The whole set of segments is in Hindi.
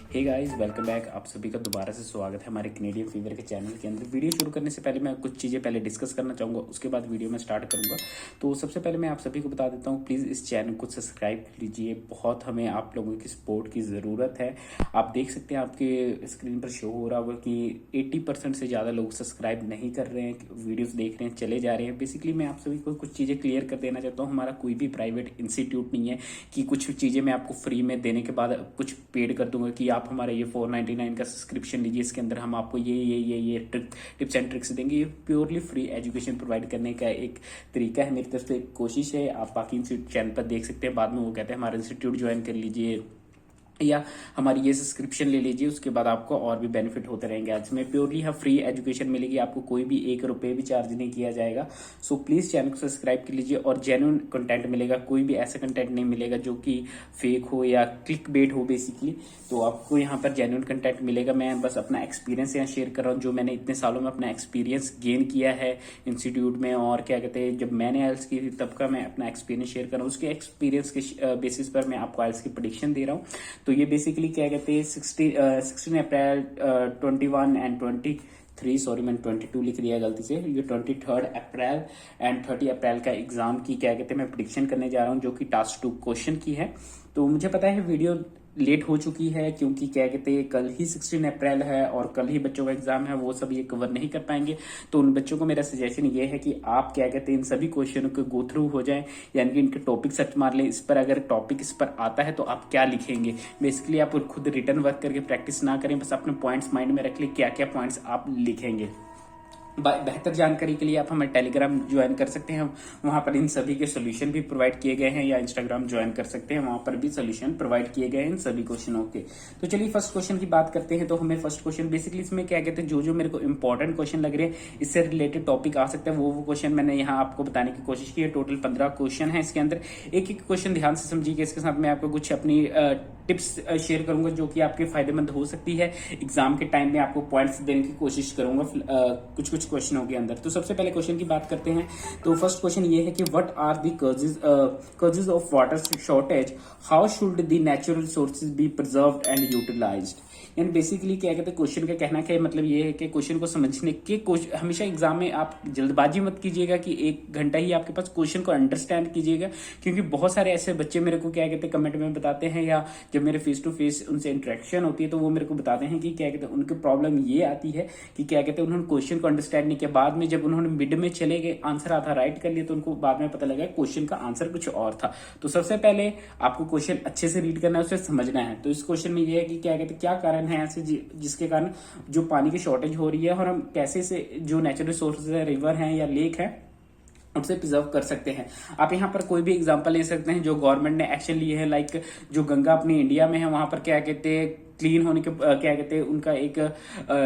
Hey guys, welcome back. आप सभी का दोबारा से स्वागत है हमारे कैनेडियन फीवर के चैनल के अंदर। वीडियो शुरू करने से पहले मैं कुछ चीज़ें पहले डिस्कस करना चाहूँगा, उसके बाद वीडियो में स्टार्ट करूँगा। तो सबसे पहले मैं आप सभी को बता देता हूँ, प्लीज़ इस चैनल को सब्सक्राइब कर लीजिए। बहुत हमें आप लोगों की सपोर्ट की ज़रूरत है। आप देख सकते हैं, आपके स्क्रीन पर शो हो रहा होगा कि 80% से ज़्यादा लोग सब्सक्राइब नहीं कर रहे हैं, वीडियोज़ देख रहे हैं, चले जा रहे हैं। बेसिकली मैं आप सभी को कुछ चीज़ें क्लियर कर देना चाहता हूँ। हमारा कोई भी प्राइवेट इंस्टीट्यूट नहीं है कि कुछ चीज़ें मैं आपको फ्री में देने के बाद कुछ पेड कर दूंगा कि आप हमारा ये 499 का सब्सक्रिप्शन लीजिए, इसके अंदर हम आपको ये टिप्स एंड ट्रिक्स देंगे। ये प्योरली फ्री एजुकेशन प्रोवाइड करने का एक तरीका है, मेरी तरफ से एक कोशिश है। आप बाकी चैनल पर देख सकते हैं, बाद में वो कहते हैं हमारा इंस्टीट्यूट ज्वाइन कर लीजिए या हमारी ये सब्सक्रिप्शन ले लीजिए, उसके बाद आपको और भी बेनिफिट होते रहेंगे। आज में प्योरली हाँ फ्री एजुकेशन मिलेगी, आपको कोई भी 1 रुपये भी चार्ज नहीं किया जाएगा। सो प्लीज़ चैनल को सब्सक्राइब कर लीजिए और जेन्युइन कंटेंट मिलेगा। कोई भी ऐसा कंटेंट नहीं मिलेगा जो कि फेक हो या क्लिक बेट हो बेसिकली। तो आपको यहाँ पर जेन्युइन कंटेंट मिलेगा। मैं बस अपना एक्सपीरियंस यहाँ शेयर कर रहा हूँ, जो मैंने इतने सालों में अपना एक्सपीरियंस गेन किया है इंस्टीट्यूट में। और क्या कहते हैं, जब मैंने आइल्स की थी तब का मैं अपना एक्सपीरियंस शेयर कर रहा हूँ। उसके एक्सपीरियंस के बेसिस पर मैं आपको आइल्स की प्रेडिक्शन दे रहा हूँ। तो ये बेसिकली क्या कहते हैं, 16 अप्रैल 21 एंड 23, सॉरी मैंने 22 लिख दिया गलती से। ये 23 अप्रैल एंड 30 अप्रैल का एग्जाम की क्या कहते हैं मैं प्रेडिक्शन करने जा रहा हूँ, जो कि टास्क 2 क्वेश्चन की है। तो मुझे पता है वीडियो लेट हो चुकी है, क्योंकि क्या कहते हैं कल ही 16 अप्रैल है और कल ही बच्चों का एग्जाम है, वो सब ये कवर नहीं कर पाएंगे। तो उन बच्चों को मेरा सजेशन ये है कि आप क्या कहते हैं इन सभी क्वेश्चनों को गो थ्रू हो जाएं, यानी कि इनके टॉपिक सर्च मार लें। इस पर अगर टॉपिक इस पर आता है तो आप क्या लिखेंगे। बेसिकली आप खुद रिटर्न वर्क करके प्रैक्टिस ना करें, बस अपने पॉइंट्स माइंड में रख लें, क्या क्या पॉइंट्स आप लिखेंगे। बेहतर जानकारी के लिए आप हमें टेलीग्राम ज्वाइन कर सकते हैं, वहां पर इन सभी के सोल्यूशन भी प्रोवाइड किए गए हैं, या इंस्टाग्राम ज्वाइन कर सकते हैं, वहां पर भी सोल्यूशन प्रोवाइड किए गए हैं इन सभी क्वेश्चनों के। तो चलिए फर्स्ट क्वेश्चन की बात करते हैं। तो हमें फर्स्ट क्वेश्चन बेसिकली इसमें क्या कहते हैं, जो मेरे को इंपॉर्टेंट क्वेश्चन लग रहे हैं, इससे रिलेटेड टॉपिक आ सकते हैं, वो क्वेश्चन मैंने यहाँ आपको बताने की कोशिश की है। टोटल 15 क्वेश्चन है इसके अंदर। एक एक क्वेश्चन ध्यान से समझिएगा। इसके साथ मैं आपको कुछ अपनी टिप्स शेयर करूंगा जो कि आपके फायदेमंद हो सकती है। एग्जाम के टाइम में आपको पॉइंट्स देने की कोशिश करूंगा कुछ क्वेश्चनों के अंदर। तो सबसे पहले क्वेश्चन की बात करते हैं। तो फर्स्ट क्वेश्चन ये है कि what are the causes of water shortage, how should the natural resources be preserved and utilised. यानी बेसिकली क्या कहते हैं, क्वेश्चन का कहना क्या है, मतलब ये है कि क्वेश्चन को समझने के हमेशा एग्जाम में आप जल्दबाजी मत कीजिएगा कि 1 घंटा ही आपके पास, क्वेश्चन को अंडरस्टैंड कीजिएगा। क्योंकि बहुत सारे ऐसे बच्चे मेरे को क्या कहते हैं कमेंट में बताते हैं, या जब मेरे फेस टू फेस उनसे इंटरेक्शन होती है तो वो मेरे को बताते हैं कि क्या कहते हैं उनकी प्रॉब्लम ये आती है कि क्या कहते हैं उन्होंने क्वेश्चन को अंडरस्टैंड नहीं किया। बाद में जब उन्होंने मिड में चले गए, आंसर आधा राइट कर लिया, तो उनको बाद में पता लगा क्वेश्चन का आंसर कुछ और था। तो सबसे पहले आपको क्वेश्चन अच्छे से रीड करना है, उसे समझना है। तो इस क्वेश्चन में ये है कि क्या कहते हैं क्या कारण है ऐसे जिसके कारण जो पानी की शॉर्टेज हो रही है, और हम कैसे से जो नेचुरल रिसोर्सेज है, रिवर है या लेक है, उसे प्रिजर्व कर सकते हैं। आप यहाँ पर कोई भी एग्जांपल ले सकते हैं जो गवर्नमेंट ने एक्शन लिए है। लाइक जो गंगा अपनी इंडिया में है, वहां पर क्या कहते हैं क्लीन होने के क्या कहते हैं उनका एक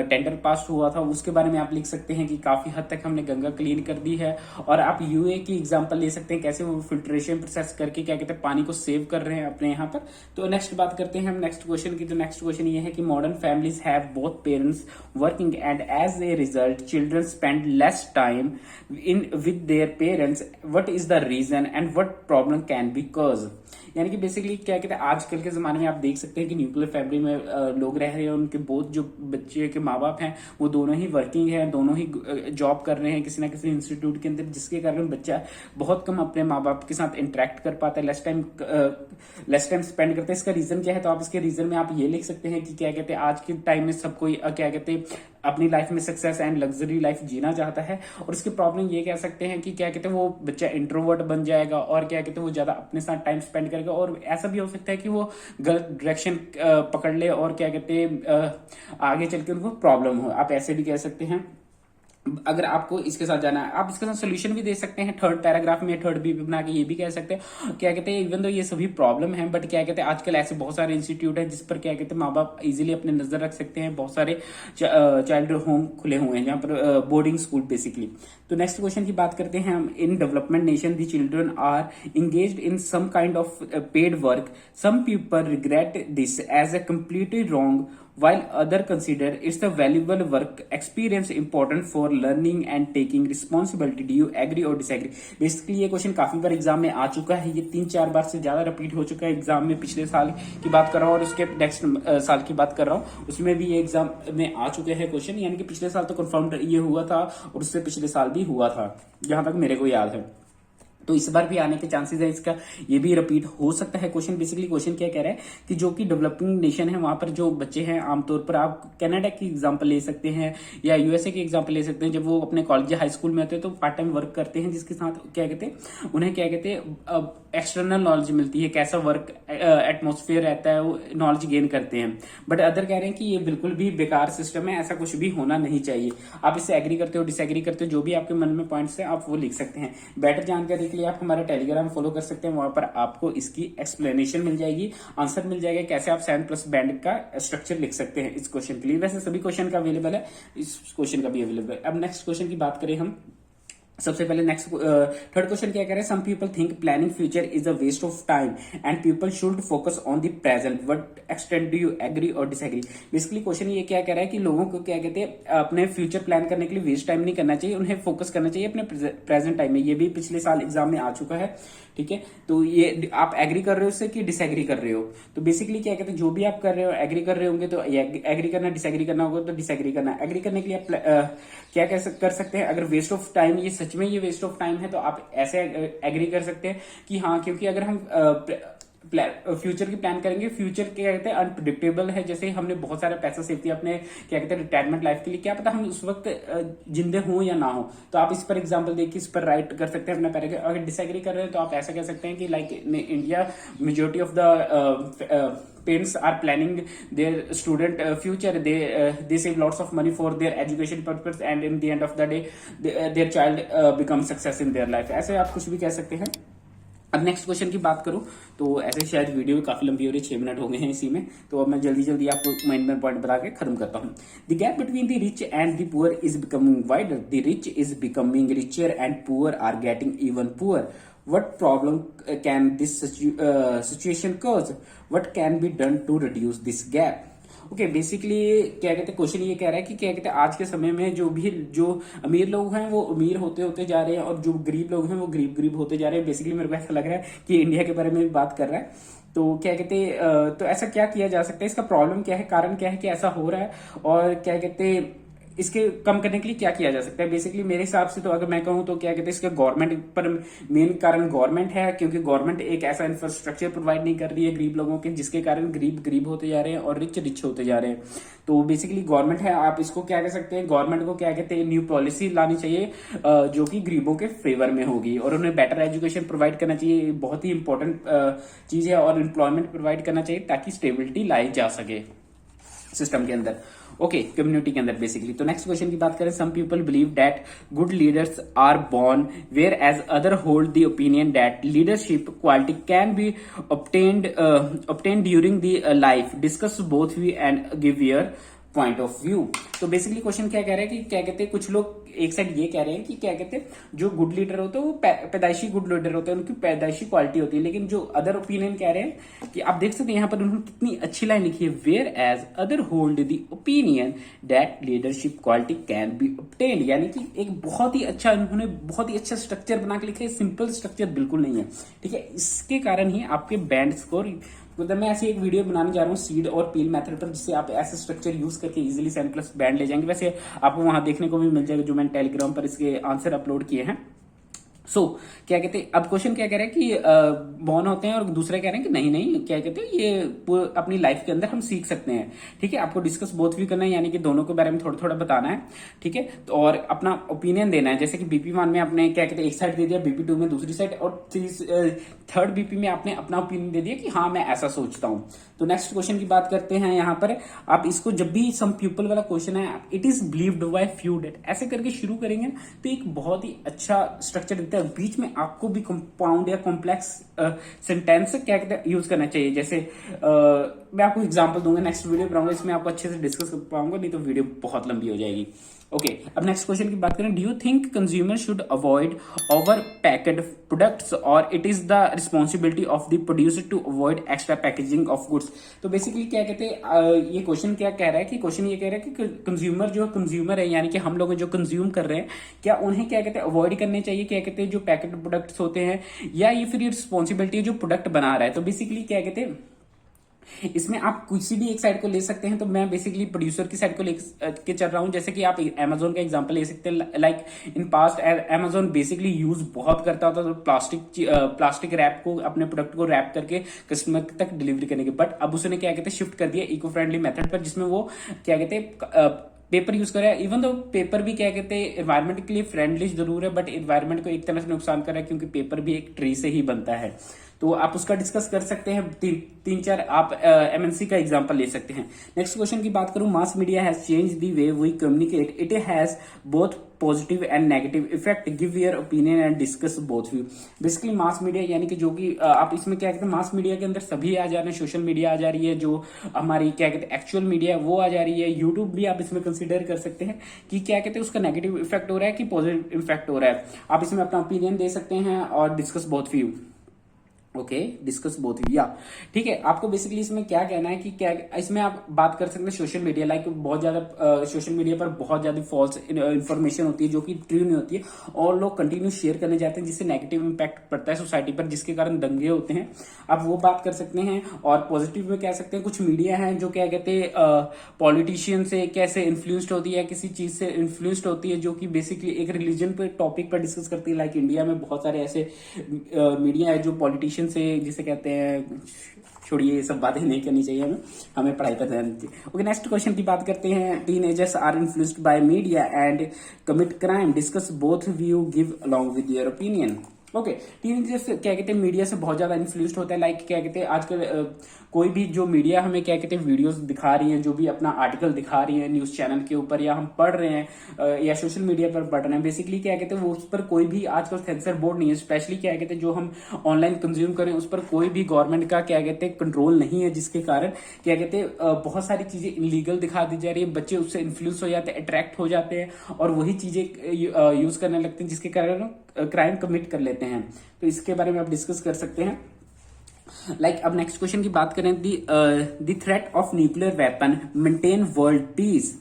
टेंडर पास हुआ था, उसके बारे में आप लिख सकते हैं कि काफी हद तक हमने गंगा क्लीन कर दी है। और आप यूए की एग्जांपल ले सकते हैं, कैसे वो फिल्ट्रेशन प्रोसेस करके क्या कहते हैं पानी को सेव कर रहे हैं अपने यहाँ पर। तो नेक्स्ट बात करते हैं हम नेक्स्ट क्वेश्चन की। तो नेक्स्ट क्वेश्चन ये है कि modern families have both parents working and as a result children spend less time in with their parents, what is the reason and what problem can be cause. यानी कि बेसिकली क्या कहते हैं आजकल के जमाने में आप देख सकते हैं कि न्यूक्लियर फैमिली में लोग रह रहे हैं, उनके बहुत जो बच्चे के माँ बाप हैं वो दोनों ही वर्किंग है, दोनों ही जॉब कर रहे हैं किसी ना किसी इंस्टीट्यूट के अंदर, जिसके कारण बच्चा बहुत कम अपने माँ बाप के साथ इंटरेक्ट कर पाता है, लेस टाइम स्पेंड करता है। इसका रीजन क्या है, तो आप इसके रीजन में आप ये लिख सकते हैं कि क्या कहते हैं आज के टाइम में सब कोई क्या कहते हैं अपनी लाइफ में सक्सेस एंड लग्जरी लाइफ जीना चाहता है। और इसकी प्रॉब्लम ये कह सकते हैं कि क्या कहते हैं वो बच्चा इंट्रोवर्ट बन जाएगा, और क्या कहते हैं वो ज्यादा अपने साथ टाइम स्पेंड करेगा, और ऐसा भी हो सकता है कि वो गलत डायरेक्शन पकड़ ले, और क्या कहते हैं आगे चल के उनको प्रॉब्लम हो। आप ऐसे भी कह सकते हैं। अगर आपको इसके साथ जाना है, आप इसके साथ सोल्यूशन भी दे सकते हैं। थर्ड पैराग्राफ में थर्ड बी बना के ये भी कह सकते हैं क्या कहते हैं इवन दो ये सभी प्रॉब्लम है, बट क्या कहते हैं आजकल ऐसे बहुत सारे इंस्टीट्यूट है जिस पर क्या कहते हैं माँ बाप इजीली अपने नजर रख सकते हैं। बहुत सारे चाइल्ड होम खुले हुए हैं जहाँ पर बोर्डिंग स्कूल बेसिकली। तो नेक्स्ट क्वेश्चन की बात करते हैं हम। In development nation the children are engaged in some kind of paid work, some people regret this as a completely wrong, while other consider it's the valuable work experience important for learning and taking responsibility. Do you agree or disagree? Basically ये क्वेश्चन काफी बार एग्जाम में आ चुका है, ये 3-4 बार से ज्यादा रिपीट हो चुका है एग्जाम में। पिछले साल की बात कर रहा हूँ और उसके नेक्स्ट साल की बात कर रहा हूँ, उसमें भी ये एग्जाम में आ चुके हैं क्वेश्चन। यानी कि पिछले साल तो कंफर्म ये हुआ था और उससे पिछले साल भी हुआ था, जहां तक मेरे को याद है। तो इस बार भी आने के चांसेस है इसका, ये भी रिपीट हो सकता है क्वेश्चन। बेसिकली क्वेश्चन क्या कह रहा है कि जो कि डेवलपिंग नेशन है वहां पर जो बच्चे हैं, आमतौर पर आप कनाडा की एग्जांपल ले सकते हैं या यूएसए की एग्जांपल ले सकते हैं। जब वो अपने कॉलेज या हाई स्कूल में होते हैं तो पार्ट टाइम वर्क करते हैं, जिसके साथ क्या कहते हैं, उन्हें क्या कहते हैं, एक्सटर्नल नॉलेज मिलती है, कैसा वर्क एटमोसफियर रहता है, वो नॉलेज गेन करते हैं। बट अदर कह रहे हैं कि ये बिल्कुल भी बेकार सिस्टम है, ऐसा कुछ भी होना नहीं चाहिए। आप इससे एग्री करते हो, डिसएग्री करते हो, जो भी आपके मन में पॉइंट्स है आप वो लिख सकते हैं। बेटर जानकारी के लिए आप हमारा टेलीग्राम फॉलो कर सकते हैं, वहां पर आपको इसकी एक्सप्लेनेशन मिल जाएगी, आंसर मिल जाएगा कैसे आप 7+ बैंड का स्ट्रक्चर लिख सकते हैं इस क्वेश्चन के लिए। वैसे सभी क्वेश्चन का अवेलेबल है, इस क्वेश्चन का भी अवेलेबल है। अब नेक्स्ट क्वेश्चन की बात करें हम, सबसे पहले नेक्स्ट थर्ड क्वेश्चन क्या कह रहे हैं, some people think planning future is a waste of time and people should focus on the present, what extent do you agree और डिसएग्री? बेसिकली क्वेश्चन ये क्या कह रहा है कि लोगों को क्या कहते हैं, अपने फ्यूचर प्लान करने के लिए वेस्ट टाइम नहीं करना चाहिए, उन्हें फोकस करना चाहिए अपने प्रेजेंट टाइम में। ये भी पिछले साल एग्जाम में आ चुका है, ठीक है। तो ये आप एग्री कर रहे हो उससे कि डिसएग्री कर रहे हो? तो बेसिकली क्या कहते हैं, जो भी आप कर रहे हो एग्री कर रहे होंगे तो एग्री करना, डिसएग्री करना होगा तो डिसएग्री करना। एग्री करने के लिए आप क्या कर सकते हैं, अगर वेस्ट ऑफ टाइम, ये सच में ये वेस्ट ऑफ टाइम है तो आप ऐसे एग्री कर सकते हैं कि हाँ, क्योंकि अगर हम फ्यूचर की प्लान करेंगे, फ्यूचर क्या कहते हैं अनप्रिडिक्टेबल है। जैसे हमने बहुत सारा पैसा सेव किया अपने क्या कहते हैं रिटायरमेंट लाइफ के लिए, क्या पता हम उस वक्त जिंदे हों या ना हो। तो आप इस पर एग्जांपल देखिए, इस पर राइट कर सकते हैं अपना पैराग्राफ। अगर डिसएग्री कर रहे हैं तो आप ऐसा कह सकते हैं कि like in India majority of the parents are planning their student future, they save lots of money for their education purpose and in the end of the day their child becomes success in their life। ऐसे आप कुछ भी कह सकते हैं। अब नेक्स्ट क्वेश्चन की बात करूं तो ऐसे शायद वीडियो काफी लंबी हो रही है, 6 मिनट हो गए हैं इसी में, तो अब मैं जल्दी जल्दी आपको मेन पॉइंट बता के खत्म करता हूं। The gap between the rich and the poor is becoming wider, the rich is becoming richer and poor are getting even poorer. What problem can this situation cause? What can be done to reduce this gap? Okay, basically क्या कहते हैं, क्वेश्चन ये कह रहा है कि क्या कहते हैं आज के समय में जो अमीर लोग हैं वो अमीर होते होते जा रहे हैं और जो गरीब लोग हैं वो गरीब होते जा रहे हैं। बेसिकली मेरे को ऐसा लग रहा है कि इंडिया के बारे में भी बात कर रहा है। तो क्या कहते हैं, तो ऐसा क्या किया जा सकता है, इसका प्रॉब्लम क्या है, कारण क्या है कि ऐसा हो रहा है, और क्या कहते हैं इसके कम करने के लिए क्या किया जा सकता है। बेसिकली मेरे हिसाब से तो अगर मैं कहूं तो क्या कहते हैं इसके गवर्नमेंट पर मेन कारण गवर्नमेंट है, क्योंकि गवर्नमेंट एक ऐसा इंफ्रास्ट्रक्चर प्रोवाइड नहीं कर रही है गरीब लोगों के, जिसके कारण गरीब होते जा रहे हैं और रिच होते जा रहे हैं। तो बेसिकली गवर्नमेंट है, आप इसको क्या कह सकते हैं, गवर्नमेंट को क्या कहते हैं न्यू पॉलिसी लानी चाहिए जो कि गरीबों के फेवर में होगी, और उन्हें बेटर एजुकेशन प्रोवाइड करना चाहिए, बहुत ही इंपॉर्टेंट चीज है, और एम्प्लॉयमेंट प्रोवाइड करना चाहिए ताकि स्टेबिलिटी लाई जा सके सिस्टम के अंदर, ओके, कम्युनिटी के अंदर बेसिकली। तो नेक्स्ट क्वेश्चन की बात करें, some people believe that good leaders are born whereas other hold the opinion that leadership quality can be obtained during the life, discuss both view and give your point of view. तो बेसिकली क्वेश्चन क्या कह रहा है कि क्या कहते हैं, कुछ लोग एक साइड ये कह रहे हैं कि क्या कहते हैं जो गुड लीडर होते हैं वो पैदाइशी गुड लीडर होते हैं, उनकी पैदाइशी क्वालिटी होती है। लेकिन जो अदर ओपिनियन कह रहे हैं कि आप देख सकते हैं यहाँ पर उन्होंने कितनी अच्छी लाइन लिखी है, whereas other hold the opinion that leadership quality can be obtained. यानी कि एक बहुत ही अच्छा, उन्होंने बहुत ही अच्छा स्ट्रक्चर बना के लिखा है, सिंपल स्ट्रक्चर बिल्कुल नहीं है, ठीक है। इसके कारण ही आपके बैंड स्कोर, मतलब मैं ऐसी एक वीडियो बनाने जा रहा हूँ सीड और पील मेथड पर, जिससे आप ऐसे स्ट्रक्चर यूज करके इजीली 7+ बैंड ले जाएंगे। वैसे आपको वहां देखने को भी मिल जाएगा जो मैंने टेलीग्राम पर इसके आंसर अपलोड किए हैं। क्या कहते हैं, अब क्वेश्चन क्या कह रहे हैं कि बॉर्न होते हैं, और दूसरे कह रहे हैं कि नहीं क्या कहते हैं ये अपनी लाइफ के अंदर हम सीख सकते हैं, ठीक है। आपको डिस्कस बोथ भी करना है, यानी कि दोनों के बारे में थोड़ा थोड़ा बताना है, ठीक है। तो और अपना ओपिनियन देना है, जैसे कि BP1 में आपने क्या कहते हैं एक साइड दे दिया, BP2 में दूसरी साइड, और थर्ड BP में आपने अपना ओपिनियन दे दिया कि हाँ मैं ऐसा सोचता हूं। तो नेक्स्ट क्वेश्चन की बात करते हैं यहाँ पर। आप इसको जब भी सम पीपल वाला क्वेश्चन है, it is believed by few that, ऐसे करके शुरू करेंगे तो एक बहुत ही अच्छा स्ट्रक्चर दिखता है। बीच में आपको भी कंपाउंड या कॉम्प्लेक्स सेंटेंस क्या कहते हैं यूज करना चाहिए, जैसे मैं आपको एग्जांपल दूंगा, नेक्स्ट वीडियो बनाऊंगा, इसमें आपको अच्छे से डिस्कस कर पाऊंगा, नहीं तो वीडियो बहुत लंबी हो जाएगी। ओके, अब नेक्स्ट क्वेश्चन की बात करें, do you think consumer should avoid over packed products or it is the responsibility of the producer to avoid extra packaging of goods. तो बेसिकली क्या कहते हैं, ये क्वेश्चन क्या कह रहा है कि क्वेश्चन ये कह रहा है कि कंज्यूमर जो कंज्यूमर है, यानी कि हम लोग जो कंज्यूम कर रहे हैं, क्या उन्हें क्या कहते हैं अवॉइड करने चाहिए, क्या कहते हैं जो पैकेट प्रोडक्ट्स होते हैं, या ये फिर रिस्पॉन्सिबिलिटी है जो प्रोडक्ट बना रहा है। तो बेसिकली क्या कहते हैं, इसमें आप किसी भी एक साइड को ले सकते हैं। तो मैं बेसिकली प्रोड्यूसर की साइड को लेके चल रहा हूं, जैसे कि आप Amazon का एग्जांपल ले सकते हैं। Like in past Amazon basically use बहुत करता होता तो प्लास्टिक रैप को, अपने प्रोडक्ट को रैप करके कस्टमर तक डिलीवरी करने के, बट अब उसने क्या कहते हैं शिफ्ट कर दिया इको फ्रेंडली मेथड पर, जिसमें वो क्या कहते हैं पेपर यूज कर रहा है। इवन तो पेपर भी क्या कहते हैं एनवायरमेंट के लिए फ्रेंडली जरूर है, बट एनवायरमेंट को एक तरह से नुकसान कर रहा है, क्योंकि पेपर भी एक ट्री से ही बनता है। तो आप उसका डिस्कस कर सकते हैं। तीन चार आप MNC का एग्जांपल ले सकते हैं। नेक्स्ट क्वेश्चन की बात करूं, mass media has change the way we communicate, it has both positive and negative effect, give your opinion and discuss both view. Basically mass media यानी कि जो कि आप इसमें क्या कहते हैं, मास मीडिया के अंदर सभी आ जा रहे हैं, सोशल मीडिया आ जा रही है, जो हमारी क्या कहते हैं एक्चुअल मीडिया वो आ जा रही है, यूट्यूब भी आप इसमें कंसिडर कर सकते हैं कि क्या कहते हैं उसका नेगेटिव इफेक्ट हो रहा है कि पॉजिटिव इफेक्ट हो रहा है। आप इसमें अपना ओपिनियन दे सकते हैं और discuss both view. Okay, discuss both या ठीक है। आपको बेसिकली इसमें क्या कहना है कि क्या इसमें आप बात कर सकते हैं सोशल मीडिया, लाइक बहुत ज्यादा सोशल मीडिया पर बहुत ज्यादा फॉल्स इन्फॉर्मेशन होती है जो कि ट्रू नहीं होती है, और लोग कंटिन्यू शेयर करने जाते हैं, जिससे नेगेटिव इंपैक्ट पड़ता है सोसाइटी पर, जिसके कारण दंगे होते हैं। आप वो बात कर सकते हैं। और पॉजिटिव में कह सकते हैं कुछ मीडिया है जो क्या कहते हैं पॉलिटिशियन से कैसे इन्फ्लुएंस्ड होती है, किसी चीज से इन्फ्लुएंस्ड होती है, जो कि बेसिकली एक रिलीजन पे टॉपिक पर डिस्कस करती है। लाइक इंडिया में बहुत सारे ऐसे मीडिया है जो पॉलिटिशियन से, जिसे कहते हैं, छोड़िए ये सब बातें नहीं करनी चाहिए, हमें पढ़ाई पर ध्यान दीजिए। ओके, नेक्स्ट क्वेश्चन की बात करते हैं, teenagers are influenced by media and commit crime, discuss both view, give along with your opinion. Okay, teenagers क्या कहते हैं मीडिया से बहुत ज्यादा इन्फ्लुएंस्ड होता है। लाइक क्या कहते हैं आजकल कोई भी जो मीडिया हमें क्या कहते हैं वीडियोस दिखा रही है, जो भी अपना आर्टिकल दिखा रही है न्यूज चैनल के ऊपर, या हम पढ़ रहे हैं या सोशल मीडिया पर पढ़ रहे हैं, बेसिकली क्या कहते हैं वो उस पर कोई भी आजकल सेंसर बोर्ड नहीं है। स्पेशली क्या कहते हैं जो हम ऑनलाइन कंज्यूम करें उस पर कोई भी गवर्नमेंट का क्या कहते हैं कंट्रोल नहीं है, जिसके कारण क्या कहते हैं बहुत सारी चीजें इलीगल दिखा दी जा रही है, बच्चे उससे इन्फ्लुएंस हो जाते हैं, अट्रैक्ट हो जाते हैं और वही चीजें यूज करने लगते हैं, जिसके कारण क्राइम कमिट कर लेते हैं। तो इसके बारे में आप डिस्कस कर सकते हैं। लाइक अब नेक्स्ट क्वेश्चन की बात करें, the threat of nuclear weapon maintain world peace,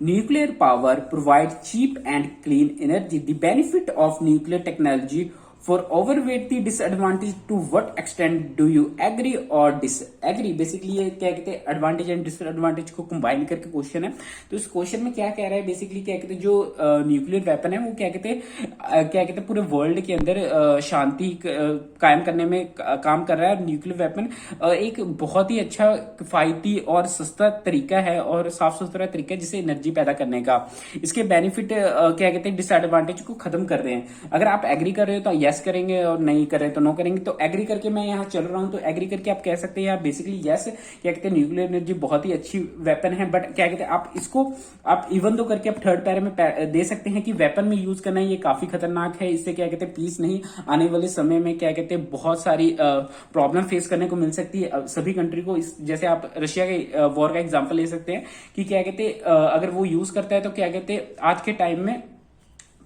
nuclear power provide cheap and clean energy, the benefit of nuclear technology for overweight the disadvantage, to what extent do you agree और डिसएग्री। बेसिकली ये क्या कहते हैं एडवांटेज एंड डिसएडवांटेज को कंबाइन करके क्वेश्चन है। तो इस क्वेश्चन में क्या कह रहा है, बेसिकली क्या कहते हैं जो न्यूक्लियर वेपन है वो क्या कहते हैं पूरे वर्ल्ड के अंदर शांति कायम करने में काम कर रहा है। न्यूक्लियर वेपन एक बहुत ही अच्छा किफायती और सस्ता तरीका है और साफ सुथरा तरीका है जिससे एनर्जी पैदा करने का। इसके बेनिफिट क्या कहते हैं डिसएडवांटेज को खत्म कर रहे हैं। अगर आप एग्री कर रहे हो तो यस करेंगे और नहीं कर रहे तो नो करेंगे। तो एग्री करके मैं यहाँ चल रहा हूं, तो एग्री करके आप कह सकते हैं बेसिकली यस, क्या कहते हैं न्यूक्लियर एनर्जी बहुत ही अच्छी वेपन है, बट क्या कहते हैं आप इसको आप इवन दो करके आप थर्ड पैरा में दे सकते हैं कि वेपन में यूज करना ये काफी खतरनाक है, इससे क्या कहते हैं पीस नहीं, आने वाले समय में क्या कहते हैं बहुत सारी प्रॉब्लम फेस करने को मिल सकती है सभी कंट्री को। जैसे आप रशिया के वॉर का एग्जाम्पल ले सकते हैं कि क्या कहते हैं अगर वो यूज करता है तो क्या कहते हैं आज के टाइम में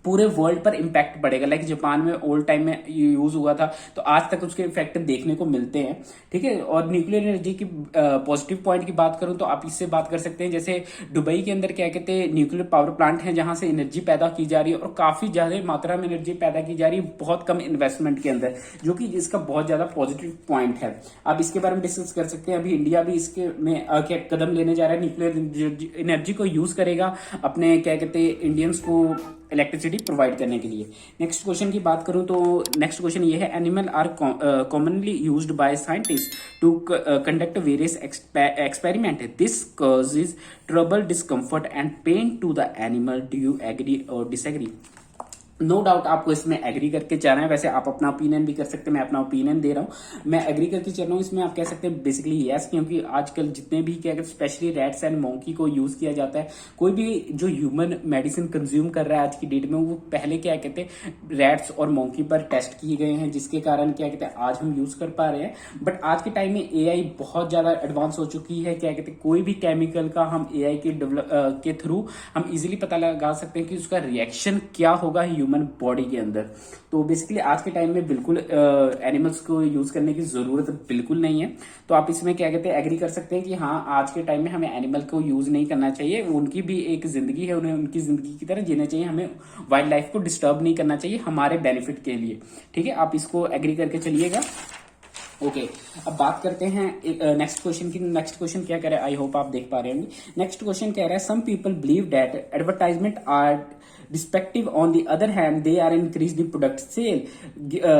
पूरे वर्ल्ड पर इंपैक्ट पड़ेगा। लाइक जापान में ओल्ड टाइम में यूज हुआ था तो आज तक उसके इफेक्ट देखने को मिलते हैं, ठीक है। और न्यूक्लियर एनर्जी की पॉजिटिव पॉइंट की बात करूं तो आप इससे बात कर सकते हैं, जैसे दुबई के अंदर क्या कहते हैं न्यूक्लियर पावर प्लांट है जहां से एनर्जी पैदा की जा रही है और काफी ज्यादा मात्रा में एनर्जी पैदा की जा रही है बहुत कम इन्वेस्टमेंट के अंदर, जो कि इसका बहुत ज्यादा पॉजिटिव पॉइंट है। आप इसके बारे में डिस्कस कर सकते हैं। अभी इंडिया भी इसके में क्या कदम लेने जा रहा है, न्यूक्लियर एनर्जी को यूज करेगा अपने क्या कहते हैं इंडियंस को इलेक्ट्रिसिटी प्रोवाइड करने के लिए। नेक्स्ट क्वेश्चन की बात करूं तो नेक्स्ट क्वेश्चन ये है, animal are commonly used by scientist to conduct various experiment, this causes trouble, discomfort and pain to the animal, do you agree और डिसएग्री। नो डाउट आपको इसमें एग्री करके जाना है। वैसे आप अपना ओपिनियन भी कर सकते हैं, मैं अपना ओपिनियन दे रहा हूँ, मैं एग्री करके चल रहा हूँ इसमें। आप कह सकते हैं बेसिकली यस, क्योंकि आजकल जितने भी क्या कहते हैं स्पेशली रैट्स एंड मोंकी को यूज किया जाता है। कोई भी जो ह्यूमन मेडिसिन कंज्यूम कर रहा है आज की डेट में, वो पहले क्या कहते हैं रैट्स और मोंकी पर टेस्ट किए गए हैं, जिसके कारण क्या कहते हैं आज हम यूज कर पा रहे हैं। बट आज के टाइम में एआई बहुत ज्यादा एडवांस हो चुकी है। क्या कहते हैं कोई भी केमिकल का हम एआई के थ्रू हम इजिली पता लगा सकते हैं कि उसका रिएक्शन क्या होगा ह्यूमन बॉडी के अंदर। तो बेसिकली आज के टाइम में बिल्कुल एनिमल्स को यूज करने की जरूरत बिल्कुल नहीं है। तो आप इसमें क्या कहते हैं एग्री कर सकते हैं कि हाँ, आज के टाइम में हमें एनिमल को यूज नहीं करना चाहिए। उनकी भी एक जिंदगी है, उन्हें उनकी जिंदगी की तरह जीना चाहिए। हमें वाइल्ड लाइफ को डिस्टर्ब नहीं करना चाहिए हमारे बेनिफिट के लिए। ठीक है, आप इसको एग्री करके चलिएगा। ओके अब बात करते हैं नेक्स्ट क्वेश्चन की। नेक्स्ट क्वेश्चन क्या कह रहा है, आई होप आप देख पा रहे होंगे। नेक्स्ट क्वेश्चन कह रहा है some people believe that advertisement are deceptive, on the other hand they are increase the product sale,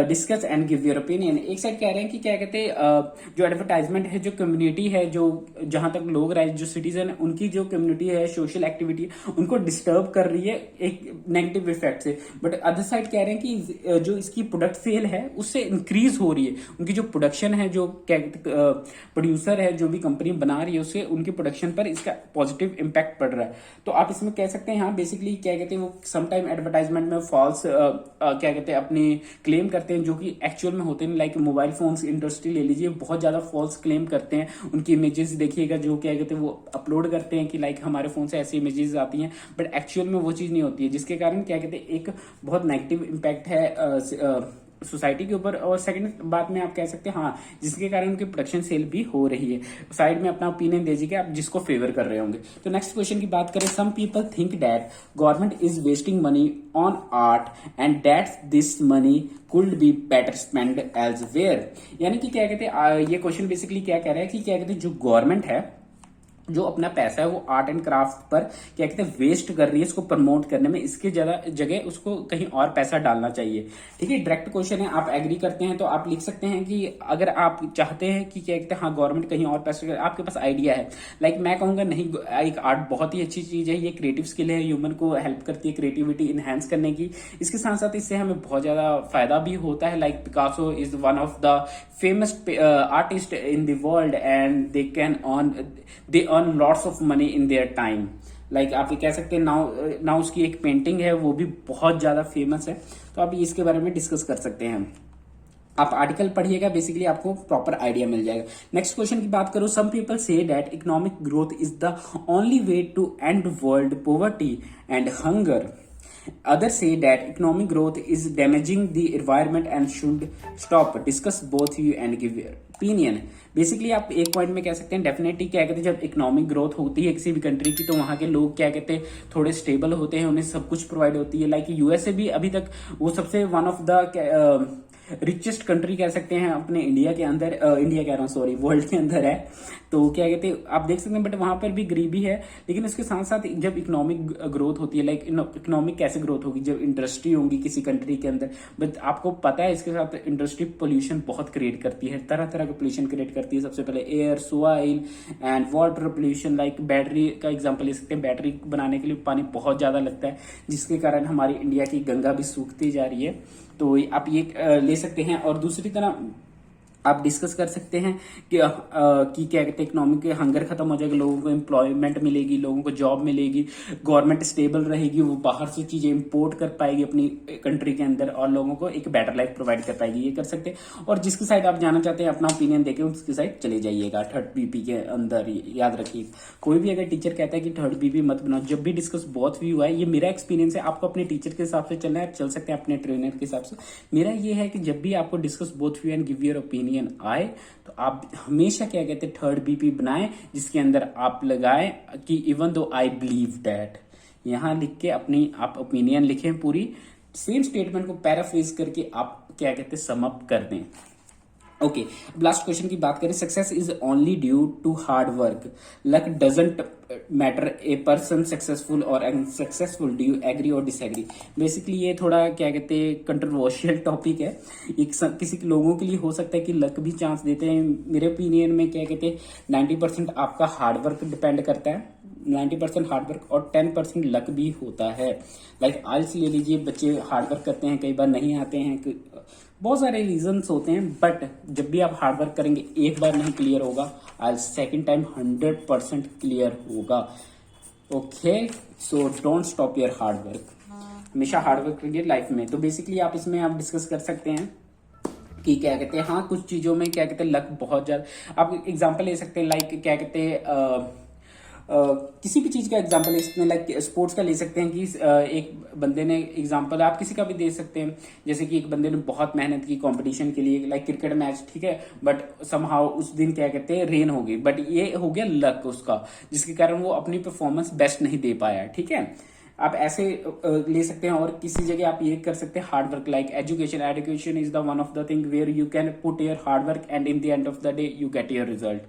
discuss and give your opinion. एक साइड कह रहे हैं कि क्या कहते हैं जो एडवर्टाइजमेंट है, जो कम्युनिटी है, जो जहां तक लोग रहे, जो सिटीजन है, उनकी जो कम्युनिटी है, सोशल एक्टिविटी, उनको डिस्टर्ब कर रही है एक नेगेटिव इफेक्ट से। बट अदर साइड कह रहे हैं कि जो इसकी प्रोडक्ट सेल है उससे इंक्रीज हो रही है। उनकी जो प्रोडक्शन है, जो प्रोड्यूसर है, जो भी कंपनी बना रही है, उससे उनकी प्रोडक्शन पर इसका पॉजिटिव इंपैक्ट पड़ रहा है। तो आप इसमें कह सकते हैं हाँ, बेसिकली क्या कहते हैं वो समटाइम एडवर्टाइजमेंट में फॉल्स क्या कहते हैं अपने क्लेम करते हैं, जो कि एक्चुअल में होते हैं। लाइक मोबाइल फोन्स इंडस्ट्री ले लीजिए, बहुत ज्यादा फॉल्स क्लेम करते हैं। उनकी इमेजेस देखिएगा, जो क्या कहते हैं वो अपलोड करते हैं कि लाइक हमारे फोन से ऐसी इमेजेस आती हैं, बट एक्चुअल में वो चीज नहीं होती है, जिसके कारण क्या कहते हैं एक बहुत नेगेटिव इम्पैक्ट है सोसाइटी के ऊपर। और सेकंड बात में आप कह सकते हैं हाँ, जिसके कारण उनकी प्रोडक्शन सेल भी हो रही है। साइड में अपना ओपिनियन दीजिएगा आप जिसको फेवर कर रहे होंगे। तो नेक्स्ट क्वेश्चन की बात करें, some people think that government is wasting money on art and that this money could be better spend elsewhere. यानी कि क्या कहते हैं ये क्वेश्चन बेसिकली क्या कह रहा है कि क्या कहते हैं जो गवर्नमेंट है, जो अपना पैसा है वो आर्ट एंड क्राफ्ट पर क्या कहते हैं वेस्ट कर रही है, इसको प्रमोट करने में, इसके ज्यादा जगह उसको कहीं और पैसा डालना चाहिए। ठीक है, डायरेक्ट क्वेश्चन है, आप एग्री करते हैं तो आप लिख सकते हैं कि अगर आप चाहते हैं कि क्या कहते हैं हाँ गवर्नमेंट कहीं और पैसा, आपके पास आइडिया है। लाइक मैं कहूंगा नहीं, एक आर्ट बहुत ही अच्छी चीज है, ये क्रिएटिव स्किल है, ह्यूमन को हेल्प करती है क्रिएटिविटी इनहेंस करने की। इसके साथ साथ इससे हमें बहुत ज्यादा फायदा भी होता है। Like Picasso is one of the famous artist in the world and they can earn lots of money in their time. Like आप ये कह सकते हैं नाउ उसकी एक पेंटिंग है, वो भी बहुत ज्यादा फेमस है। तो आप इसके बारे में डिस्कस कर सकते हैं। आप आर्टिकल पढ़िएगा, बेसिकली आपको प्रॉपर आइडिया मिल जाएगा। नेक्स्ट क्वेश्चन की बात करूं, some people say that economic growth is the only way to end world poverty and hunger. Others say that economic growth is damaging the environment and should stop. Discuss both you and give your opinion. Basically आप एक पॉइंट में कह सकते हैं डेफिनेटली क्या कहते हैं जब इकोनॉमिक ग्रोथ होती है किसी भी कंट्री की, तो वहां के लोग क्या कहते हैं थोड़े स्टेबल होते हैं, उन्हें सब कुछ प्रोवाइड होती है। लाइक यूएसए भी अभी तक वो सबसे one of the richest country कह सकते हैं अपने इंडिया के अंदर, इंडिया कह रहा हूँ सॉरी, वर्ल्ड के अंदर है। तो क्या कहते हैं आप देख सकते हैं, बट वहां पर भी गरीबी है। लेकिन उसके साथ साथ जब इकोनॉमिक ग्रोथ होती है, लाइक इकोनॉमिक कैसे ग्रोथ होगी जब इंडस्ट्री होगी किसी कंट्री के अंदर। बट आपको पता है इसके साथ इंडस्ट्री पोल्यूशन बहुत क्रिएट करती है, तरह तरह का पोल्यूशन क्रिएट करती है। सबसे पहले air, soil and water pollution. Like battery का एग्जाम्पल ले सकते हैं, बैटरी बनाने के लिए पानी बहुत ज्यादा लगता है, जिसके कारण हमारी इंडिया की गंगा भी सूखती जा रही है। तो आप ये ले सकते हैं। और दूसरी तरह आप डिस्कस कर सकते हैं कि क्या कहते हैं इकोनॉमिक हंगर खत्म हो जाएगा, लोगों को एम्प्लॉयमेंट मिलेगी, लोगों को जॉब मिलेगी, गवर्नमेंट स्टेबल रहेगी, वो बाहर से चीजें इंपोर्ट कर पाएगी अपनी कंट्री के अंदर और लोगों को एक बेटर लाइफ प्रोवाइड कर पाएगी। ये कर सकते हैं। और जिसकी साइड आप जाना चाहते हैं अपना ओपिनियन देके उसकी साइड चले जाइएगा। थर्ड बीपी के अंदर याद रखिए, कोई भी अगर टीचर कहता है कि थर्ड बीपी मत बनाओ, जब भी डिस्कस बोथ व्यू है, ये मेरा एक्सपीरियंस है, आपको अपने टीचर के हिसाब से चलना है, चल सकते हैं अपने ट्रेनर के हिसाब से। मेरा ये है कि जब भी आपको discuss both view and give your opinion आए तो आप हमेशा क्या कहते हैं थर्ड बीपी बनाएं, जिसके अंदर आप लगाएं कि even though I believe that, यहां लिख के अपनी आप ओपिनियन लिखें, पूरी सेम स्टेटमेंट को पैराफ्रेज करके आप क्या कहते हैं सम अप कर दें। ओके, लास्ट क्वेश्चन की बात करें, success is only due to hard work, luck doesn't matter, a person successful और अनसक्सेसफुल, डू यू एग्री और डिसएग्री। बेसिकली ये थोड़ा क्या कहते हैं कंट्रोवर्शियल टॉपिक है। किसी लोगों के लिए हो सकता है कि लक भी चांस देते हैं। मेरे ओपिनियन में क्या कहते हैं 90% आपका हार्ड वर्क डिपेंड करता है। 90% हार्डवर्क और 10% लक भी होता है। लाइक आइल्स ले लीजिए, बच्चे हार्डवर्क करते हैं, कई बार नहीं आते हैं, बहुत सारे रीजंस होते हैं, बट जब भी आप हार्डवर्क करेंगे एक बार नहीं क्लियर होगा, आइल्स सेकेंड टाइम 100% क्लियर होगा। Okay, so don't stop your hard work, हमेशा हार्डवर्क करिए लाइफ में। तो बेसिकली आप इसमें आप डिस्कस कर सकते हैं कि क्या कहते हैं, हाँ कुछ चीजों में क्या कहते हैं लक बहुत ज्यादा, आप एग्जांपल ले सकते हैं, लाइक क्या कहते हैं किसी भी चीज का एग्जांपल ले सकते हैं, लाइक स्पोर्ट्स का ले सकते हैं कि एक बंदे ने, एग्जांपल आप किसी का भी दे सकते हैं, जैसे कि एक बंदे ने बहुत मेहनत की कंपटीशन के लिए, लाइक क्रिकेट मैच, ठीक है, बट समहाउ उस दिन क्या कहते हैं रेन हो गई, बट ये हो गया लक उसका, जिसके कारण वो अपनी परफॉर्मेंस बेस्ट नहीं दे पाया, ठीक है। आप ऐसे ले सकते हैं। और किसी जगह आप ये कर सकते हैं hard work, like education is the one of the thing where you can put your hard work and in the end of the day you get your result.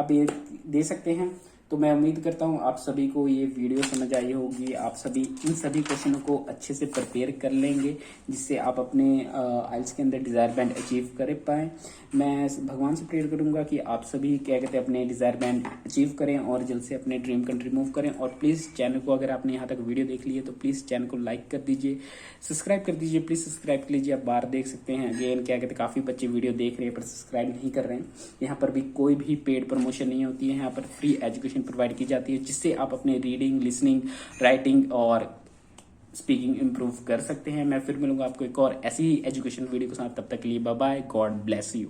आप ये दे सकते हैं। तो मैं उम्मीद करता हूँ आप सभी को ये वीडियो समझ आई होगी, आप सभी इन सभी क्वेश्चनों को अच्छे से प्रिपेयर कर लेंगे, जिससे आप अपने आइल्स के अंदर डिज़ायर बैंड अचीव कर पाएँ। मैं भगवान से प्रेयर करूंगा कि आप सभी क्या कहते हैं अपने डिज़ायर बैंड अचीव करें और जल्द से अपने ड्रीम कंट्री मूव करें। और प्लीज़ चैनल को, अगर आपने यहाँ तक वीडियो देख ली है तो प्लीज़ चैनल को लाइक कर दीजिए, सब्सक्राइब कर दीजिए, प्लीज़ सब्सक्राइब कर लीजिए। आप बाहर देख सकते हैं अगेन क्या कहते हैं काफ़ी बच्चे वीडियो देख रहे हैं पर सब्सक्राइब नहीं कर रहे हैं। यहाँ पर भी कोई भी पेड प्रमोशन नहीं होती है, यहाँ पर फ्री एजुकेशन प्रोवाइड की जाती है, जिससे आप अपने रीडिंग, लिसनिंग, राइटिंग और स्पीकिंग इंप्रूव कर सकते हैं। मैं फिर मिलूंगा आपको एक और ऐसी ही एजुकेशन वीडियो के साथ, तब तक के लिए bye bye, God bless you.